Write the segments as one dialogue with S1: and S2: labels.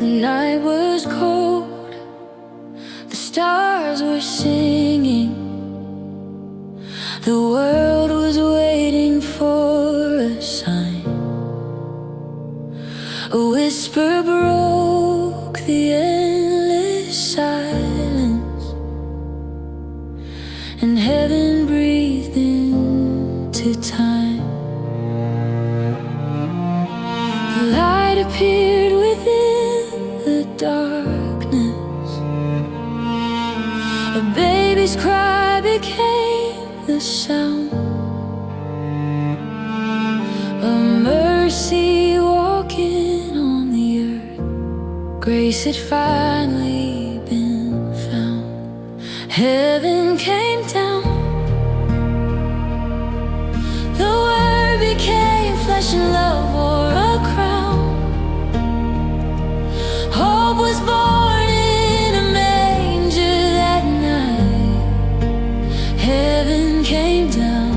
S1: night was cold, the stars were singing. The world was waiting for a sign. A whisper broke the endless silence, and heaven breathed into time. The light appeared within the darkness. A baby's cry became the sound. A mercy walking on the earth. Grace had finally been found. Heaven came down. The Word became flesh, and love wore a crown. Hope was born in a manger that night. Heaven came down,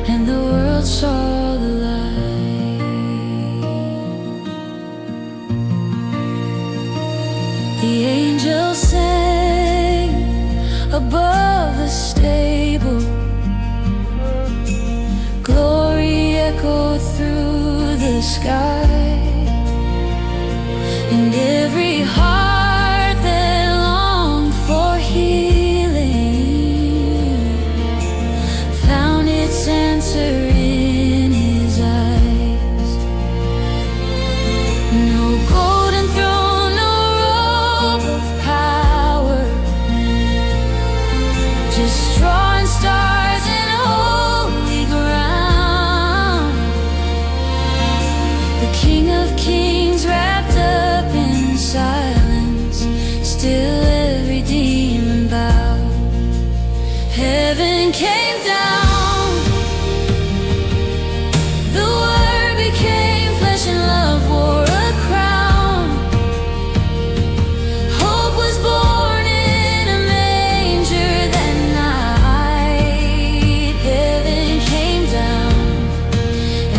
S1: and the world saw the light. The angels sang above the stable. Glory echoed through the sky, and every heart that longed for healing found its answer in His eyes. No golden throne, no robe of power, just straw and stars and holy ground. The King of Kings wrapped up in silence, still every demon bowed. Heaven came down. The Word became flesh, and love wore a crown. Hope was born in a manger that night. Heaven came down,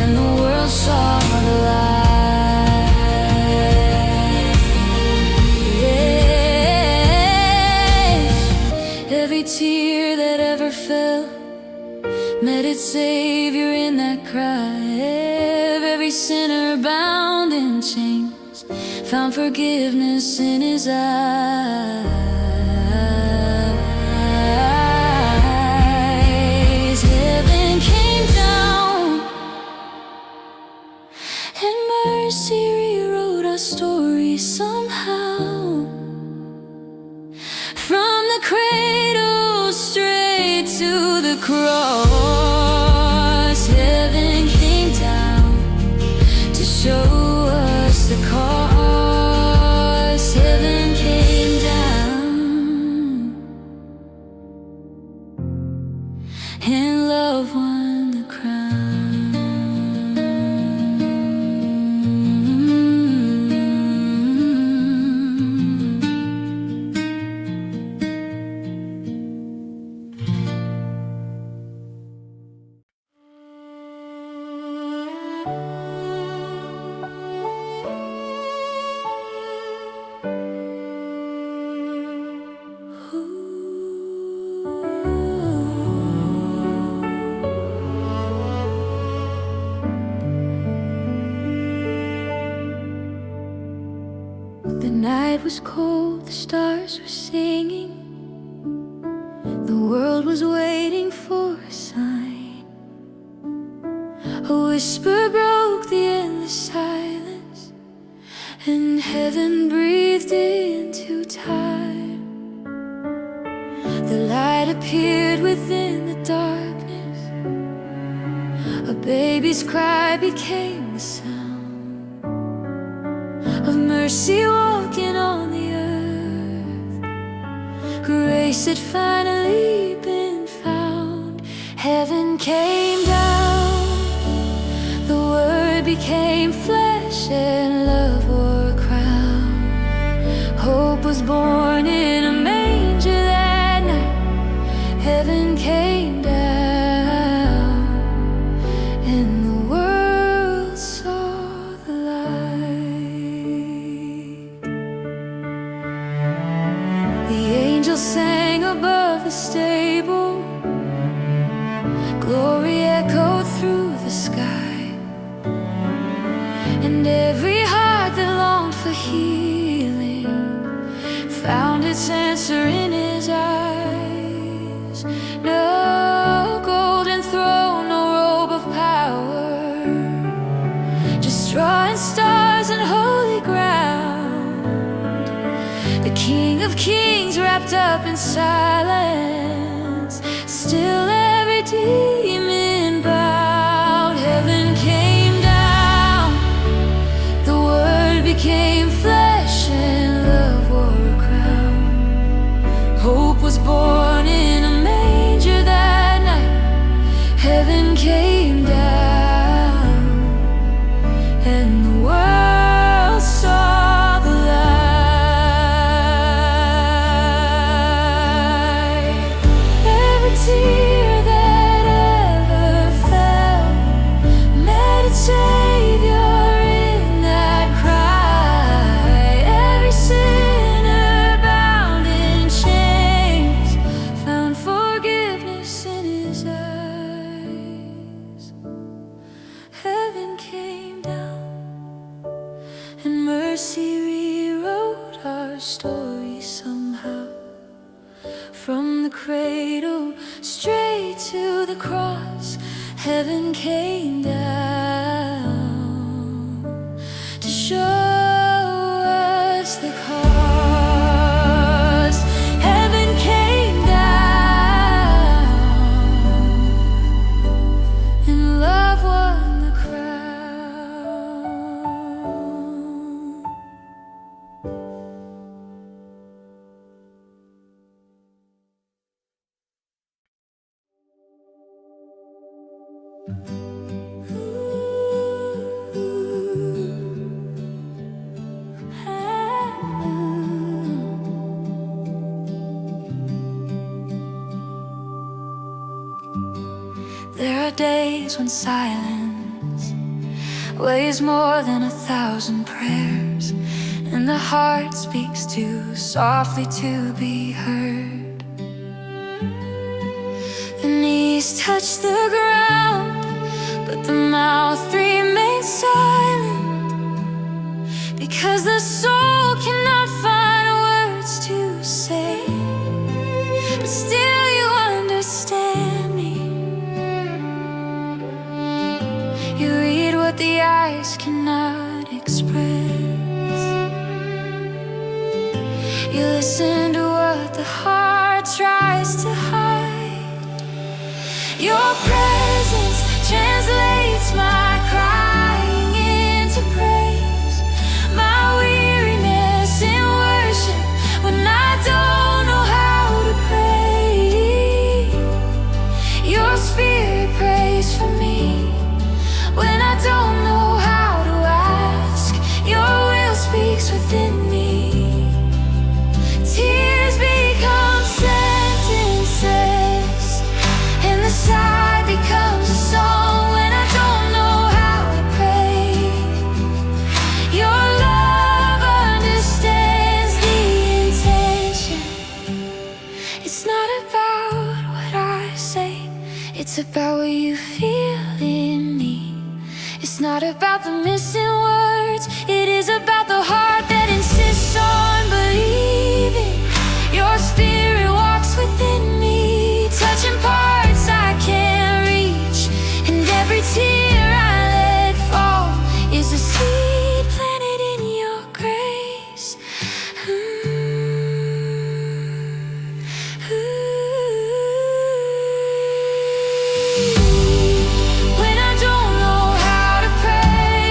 S1: and the world saw the light. Yes, every tear that ever fell met its Savior in that cry. Every sinner bound in chains found forgiveness in His eyes. Heaven came down, and mercy rewrote our story somehow. From the cradle straight to the cross, heaven came down to show us the cause. Heaven came down, and love won the crown. The night was cold, the stars were singing. The world was waiting for a sign. A whisper broke the endless silence, and heaven breathed into time. The light appeared within the darkness. A baby's cry became the sound of mercy walking on the earth. Grace had finally been found. Heaven came down. The Word became flesh, and love wore a crown. Hope was born in a manger that night. Heaven came down, and the world saw the light. Glory echoed through the sky, and every heart that longed for healing found its answer in His eyes. No golden throne, no robe of power, just straw and stars and holy ground. The King of Kings wrapped up in silence, still every demon bowed. Heaven came down, the Word became flesh, and love wore a crown. Hope was born in a manger that night. Heaven came down, and the world saw the light. Every tear that ever fell met its Savior in that cry. Every sinner bound in chains found forgiveness in His eyes. Heaven came down, and mercy rewrote our story somehow. From the cradle straight to the cross, heaven came down to show us the cause. Heaven came down, and love won the crown. There are days when silence weighs more than 1,000 prayers, and the heart speaks too softly to be heard. The knees touch the ground, but the mouth remains silent, because the soul cannot find words to say. But still you understand me. You read what the eyes cannot express. You listen to what the heart tries to hide. Your presence translates my crying into praise, my weariness in worship when I don't know how to pray. Your Spirit prays for me when I don't know how to ask. Your will speaks within me. Tears become sentences, and the sigh becomes a song when I don't know how to pray. Your love understands the intention. It's not about what I say, it's about what you feel in me. It's not about the missing words, it is about the heart that insists on believing. Your Spirit walks within me, touching parts I can't reach, and every tear I let fall is a seed planted in your grace. When I don't know how to pray,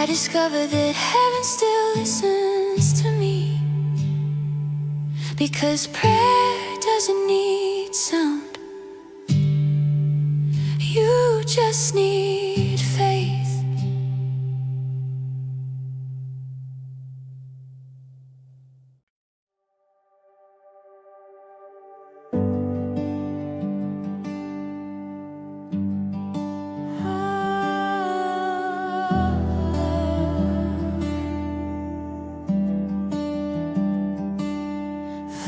S1: I discovered that heaven still listens to me, because prayer doesn't need sound. You just need faith.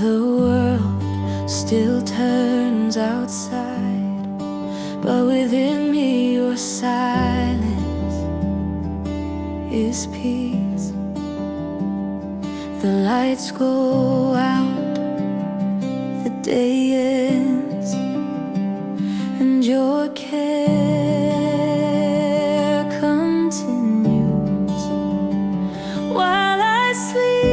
S1: The world still turns outside, but within me your silence is peace. The lights go out, the day ends, and your care continues while I sleep.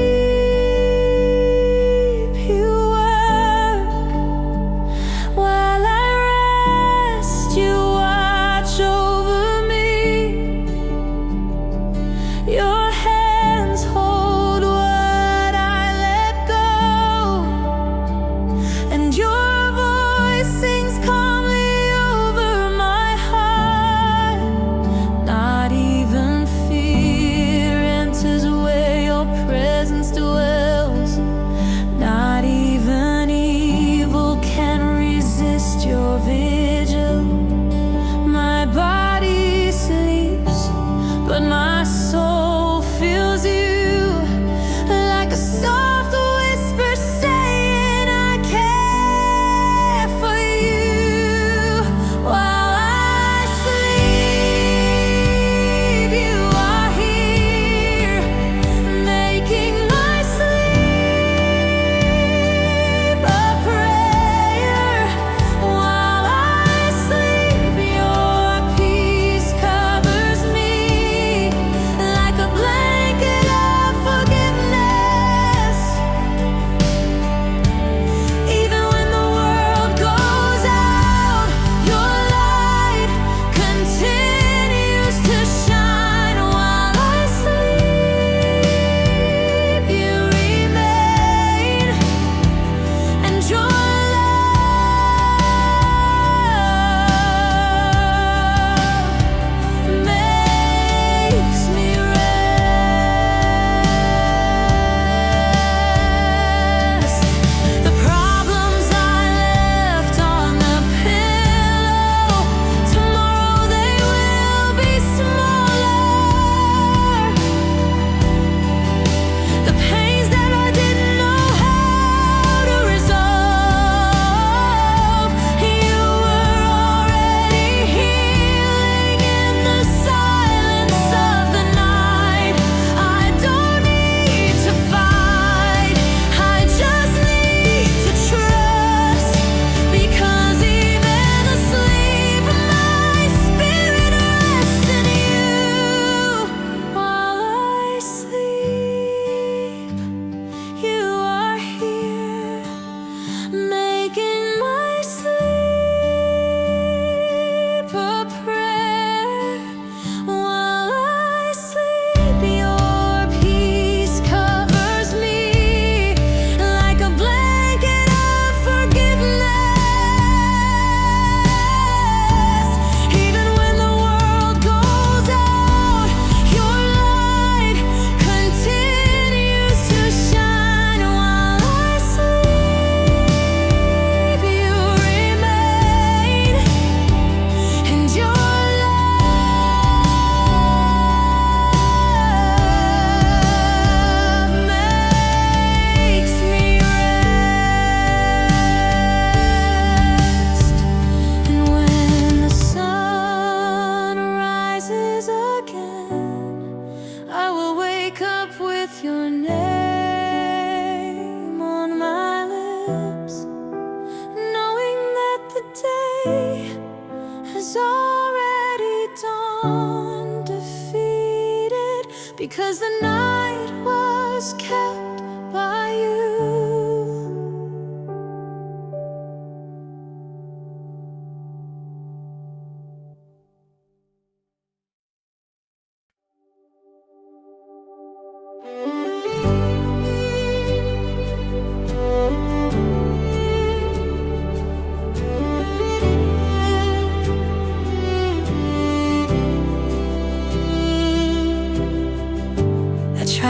S1: because the night was kept by you.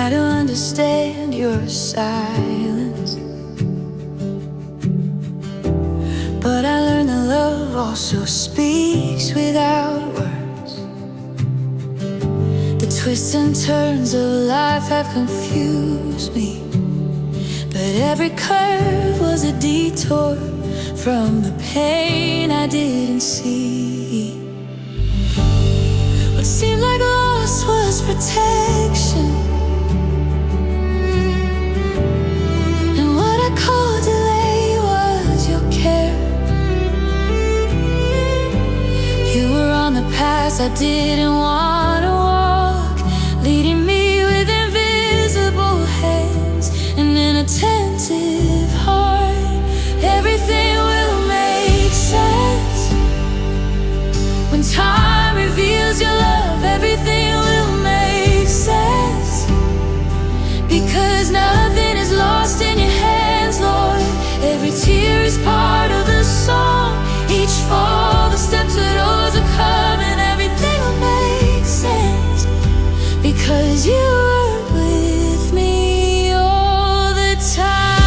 S1: how to understand your silence. But I learned that love also speaks without words. The twists and turns of life have confused me, but every curve was a detour from the pain I didn't see. What seemed like loss was protection, and what I called delay was your care. You were on the path I didn't want to walk, leading me with invisible hands and an attentive heart. Everything will make sense when time reveals your love. Everything will make sense, because nothing is lost in your hands, Lord. Every tear is part of the song, each fall the steps that overcome, and everything will make sense, because you were with me all the time.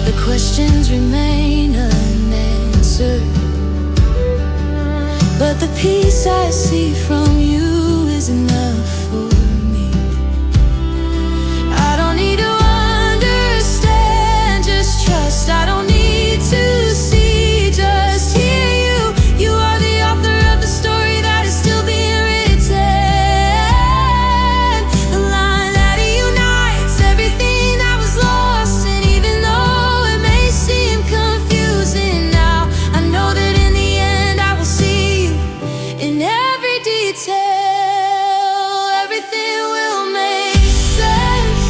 S1: The questions remain unanswered, but the peace I see from you is enough for me. I don't need to understand, just trust. I don't need to see, just hear you. You are the author of the story that is still being written, the line that unites everything that was lost. And even though it may seem confusing now, I know that in the end I will see you in every detail. Everything will make sense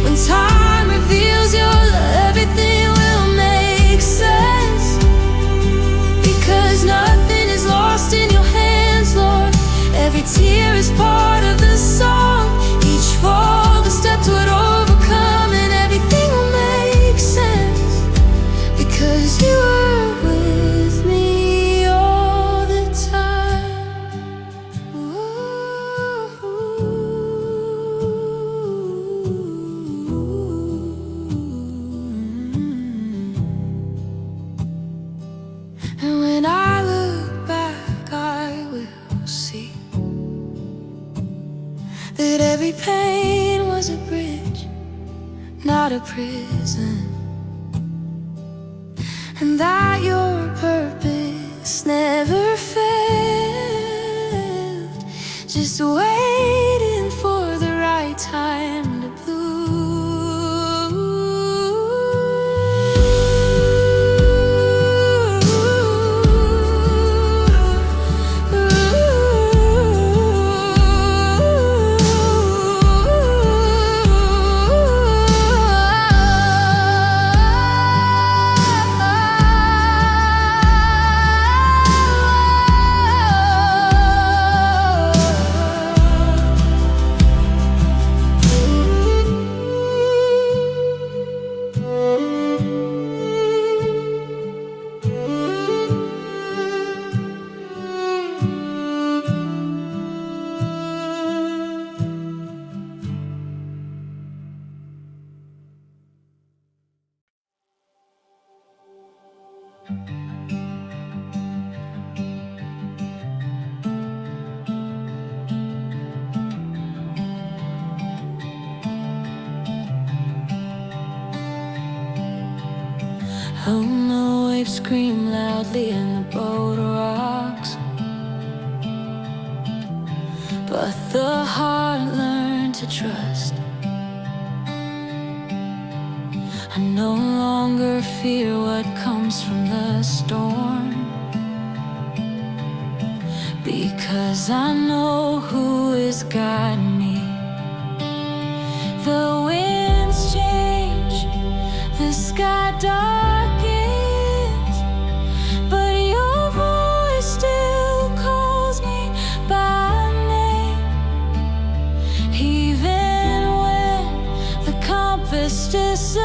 S1: when time reveals your love. Everything will make sense, because nothing is lost in your hands, Lord. Every tear is part of the song, each fall the step toward overcome, and everything will make sense, because you were with me all the time. And when I look back, I will see that every pain was a bridge, not a prison, and that your purpose never failed, just waiting for the right time to oh no, waves scream loudly and the boat rocks, but the heart learned to trust. I no longer fear what comes from the storm, because I know who is guiding me. The winds change, the sky darkens, but your voice still calls me by name. Even when the darkness disappears.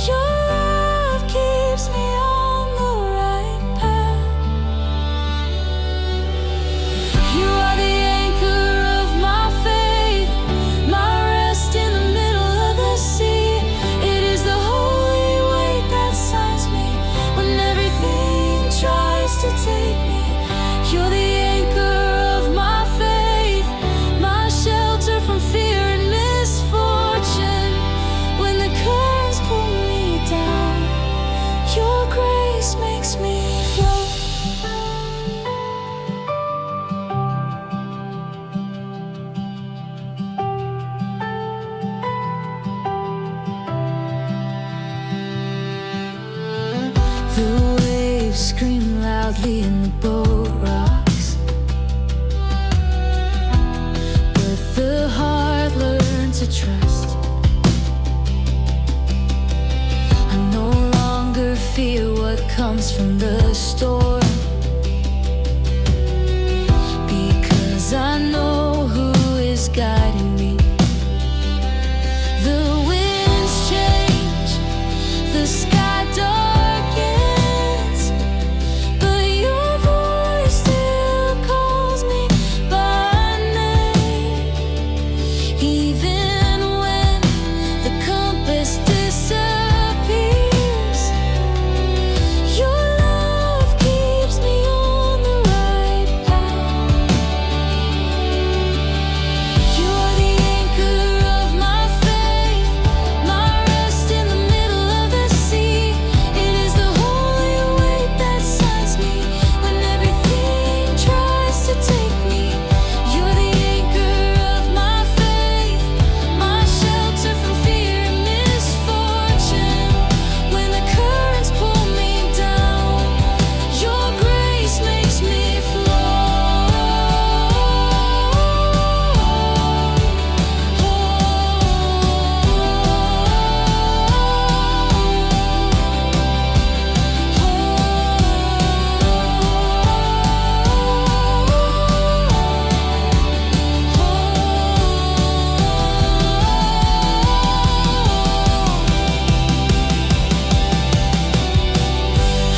S1: Your love keeps me on the right path. You are the anchor of my faith, my rest in the middle of the sea. It is the holy weight that signs me when everything tries to take me. You're the anchor of my faith, my shelter from fear and misfortune. When the currents pull me down, your grace makes me float. The waves scream loudly and the boat rocks, but the heart learned to trust. I no longer fear what comes from the storm, because I know who is guiding me. The winds change, the sky darkens, but your voice still calls me by name. Even when the compass disappears, your love keeps me on the right path. You are the anchor of my faith, my rest in the middle of the sea. It is the holy weight that signs me when everything tries to take me. You're the anchor of my faith, my shelter from fear and misfortune. When the currents pull me down, your grace makes me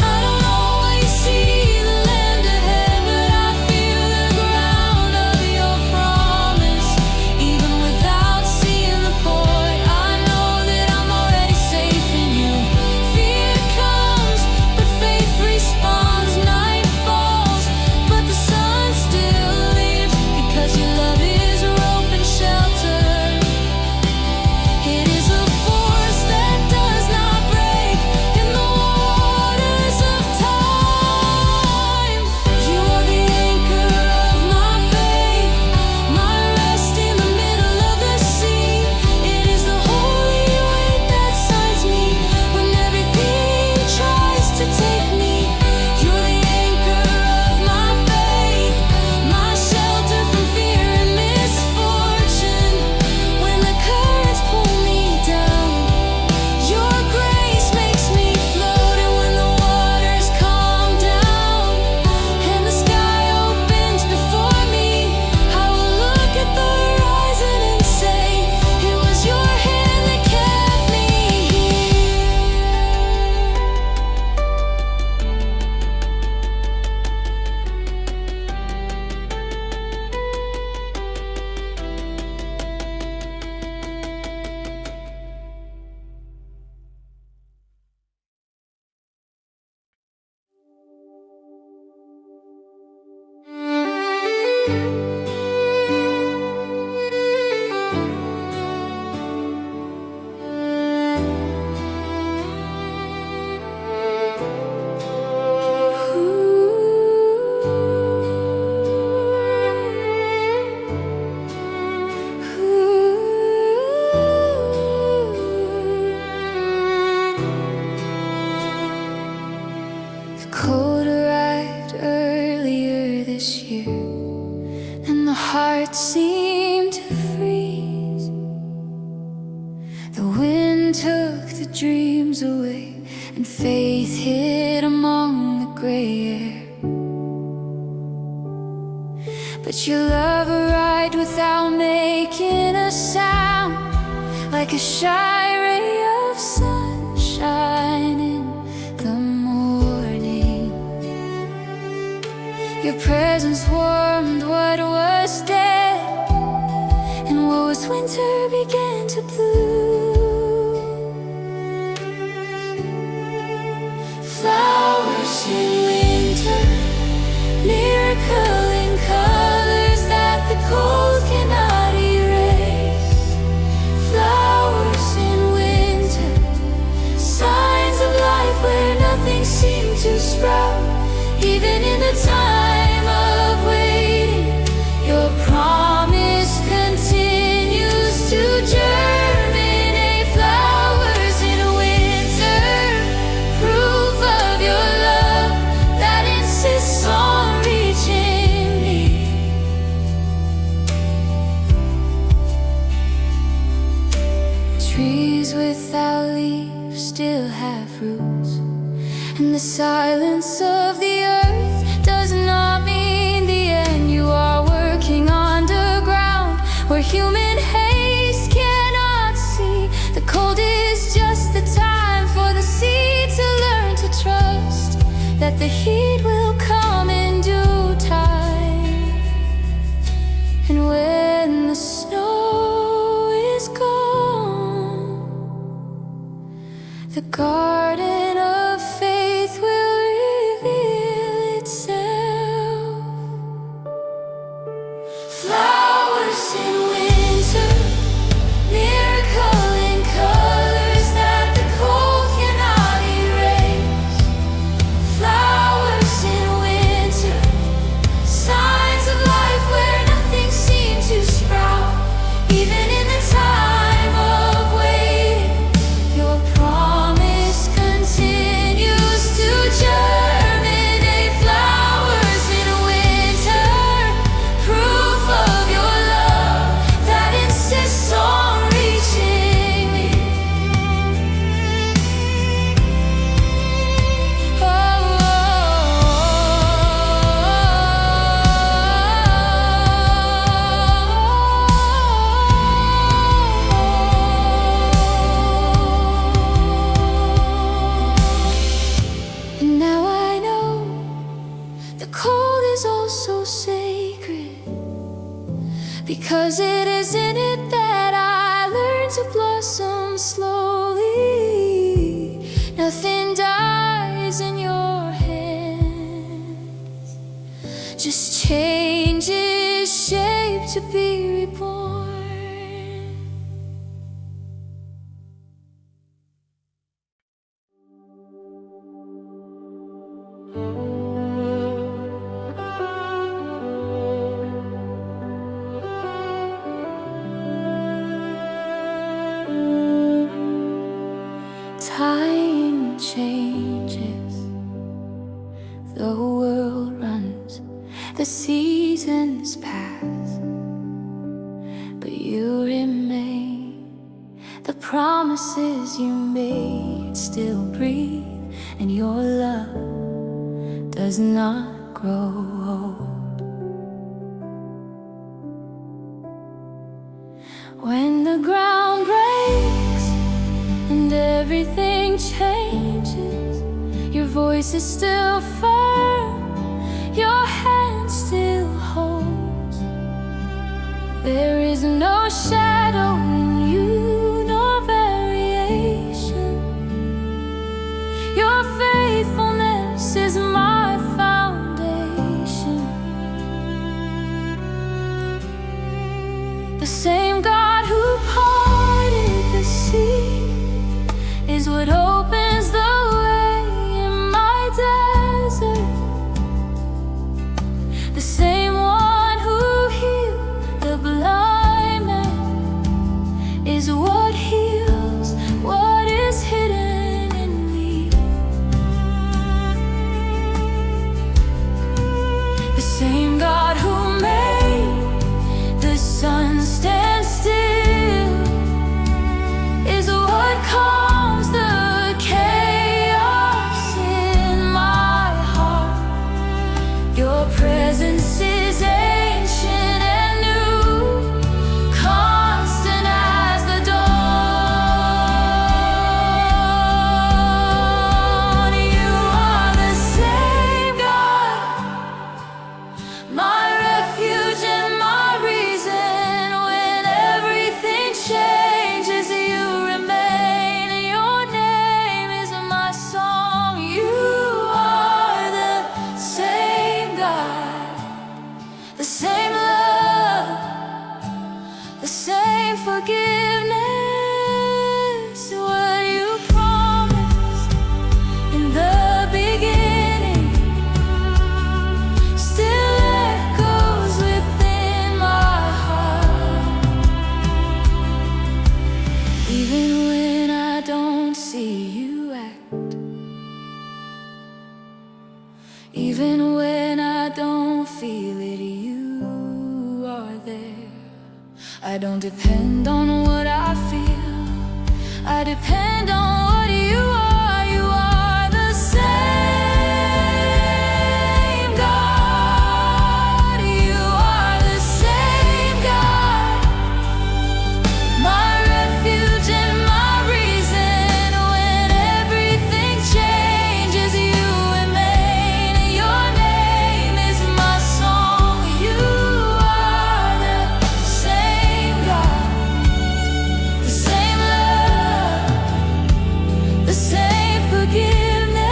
S1: I don't always see the land ahead, but I feel the ground of your promise. Even without seeing the point, I know that I'm already safe in you. Fear comes, but faith responds. Night falls, but the sun still lives, because your love is rope and shelter. It is a force that does not break in the waters of time. You are the anchor of my faith, my rest in the middle of the sea. It is the holy weight that signs me when everything tries to take me. You're the anchor of my faith, my shelter from fear and misfortune. When the currents pull me down, your grace makes me float. And when the waters calm down and the sky opens before me, I will look at the horizon and say, it was your hand that kept me The cold arrived earlier this year, and the heart seemed to freeze. The wind took the dreams away, and faith hid among the gray air. But your love arrived light without making a sound, like a shy ray of sunshine in the morning. Your presence warmed what was dead, and what was winter began to bloom. Flowers in winter, miracle in colors that the cold cannot erase. Flowers in winter, signs of life where nothing seemed to sprout. Even in the time of waiting, your promise continues to germinate. Flowers in winter, proof of your love that insists on reaching me. Trees without leaves still have roots, and the silence of the earth does not mean the end. You are working underground where human haste cannot see. The cold is just the time for the seed to learn to trust that the heat will come in due time. And when the snow is gone, the garden of faith will reveal itself. Flowers in winter, miracle in colors that the cold cannot erase. Flowers in winter, signs of life where nothing seems to sprout. Even in the time of waiting, your promise continues to germinate. Flowers in winter, proof of your love that insists on reaching me. And now I know the cold is also sacred, because it is in it that I learn to blossom slowly. Nothing dies in your hands, just changes shape to be reborn. Time changes, the world runs, the seasons pass, but you remain. The promises you made still breathe, and your love does not grow old. When the ground breaks and everything changes, your voice is still firm, your hand still holds. There is no shadow in you, nor variation. Your faithfulness is my foundation. The same God who parted the sea is what opens the way in my desert. The same one who healed the blind man is what heals what is hidden in me. The same God who made the sun stand still the same forgiveness. What you promised in the beginning still echoes within my heart. Even when I don't see you act, even when I don't feel it, you are there. I don't depend on what I feel, I depend on what you are. You are the same God. You are the same God, my refuge and my reason. When everything changes, you remain. Your name is my song. You are the same God, the same love, the same forgiveness.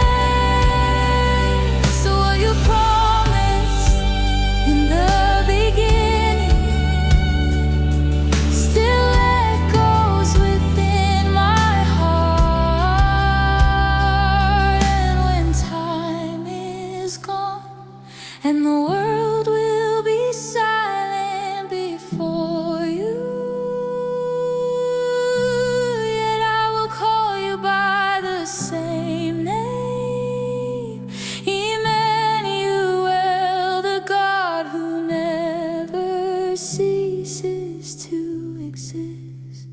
S1: So what you promised in the beginning still echoes within my heart. And when time is gone and the world will be silent before you, yet I will call you by the same name, Emmanuel, the God who never ceases to exist.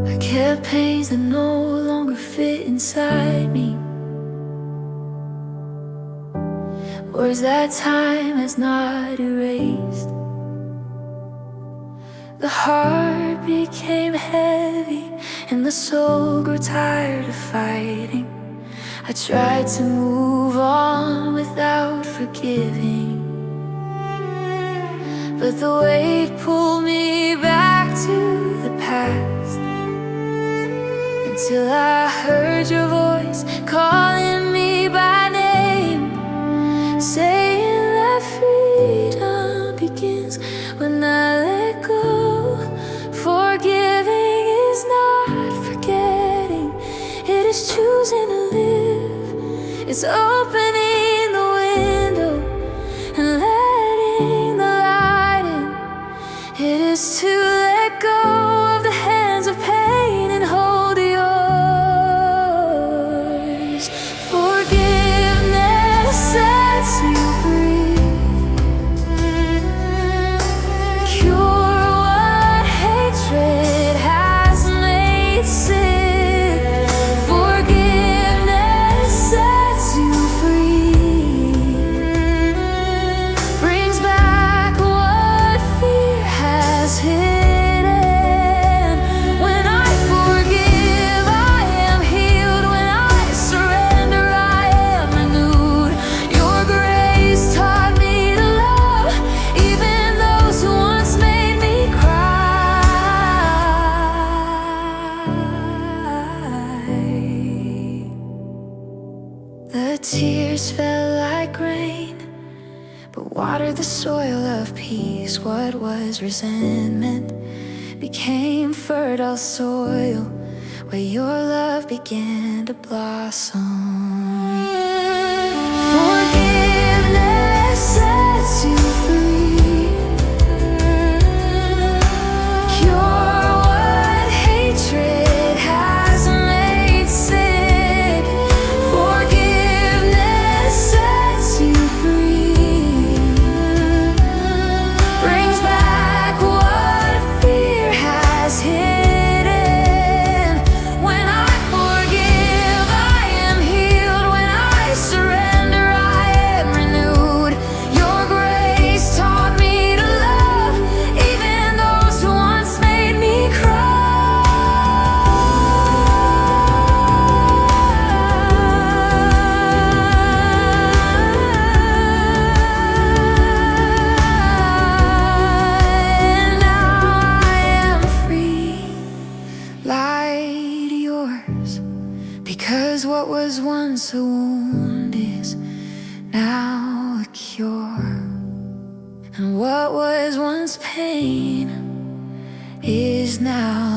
S1: I kept pains that no longer fit inside me, words that time has not erased. The heart became heavy and the soul grew tired of fighting. I tried to move on without forgiving, but the weight pulled me back to the past, until I heard your voice calling me by name, saying that freedom begins when I let go. Forgiving is not forgetting, it is choosing to live. It's opening the window and letting the light in. It is to let go of the hands of pain and hold yours. Forgiveness sets you free, cure what hatred has made sick. Forgiveness sets you free, brings back what fear has hidden. When I forgive, I am healed. When I surrender, I am renewed. Your grace taught me to love, even those who once made me cry. The tears fell like rain, but watered the soil of peace. What was resentment became fertile soil, where your love began to blossom. Forgiveness sets you free, cure what hatred has made sick. Forgiveness sets you free, brings back what fear has hidden. When I forgive, I am healed. When I Because what was once a wound is now a cure, and what was once pain is now